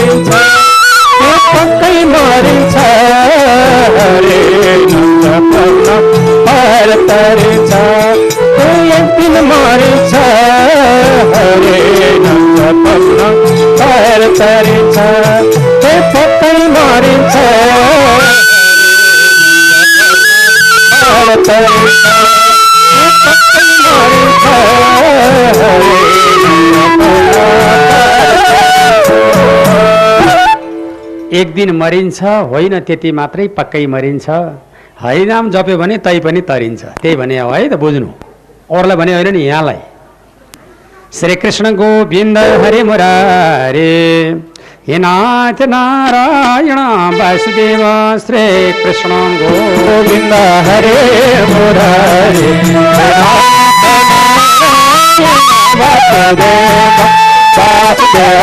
मरिन्छ त्यो पक्कै मरिन्छ हरे नन्द पक्न पार तरिन्छ त्यो एक दिन मरिन्छ हरे नन्द पक्न पार तरिन्छ त्यो पक्कै मरिन्छ पार तरिन्छ एक दिन मरिन्छ होइन त्यति मात्रै पक्कै मरिन्छ हरिनाम जप्यो भने तै पनि तरिन्छ त्यही भने हो है त बुझ्नु अरूलाई भने होइन नि यहाँलाई श्री कृष्ण गोविन्द हरे मुरारे हे नाथ नारायण वासुदेव श्री कृष्ण गोविन्द हरे मुरारे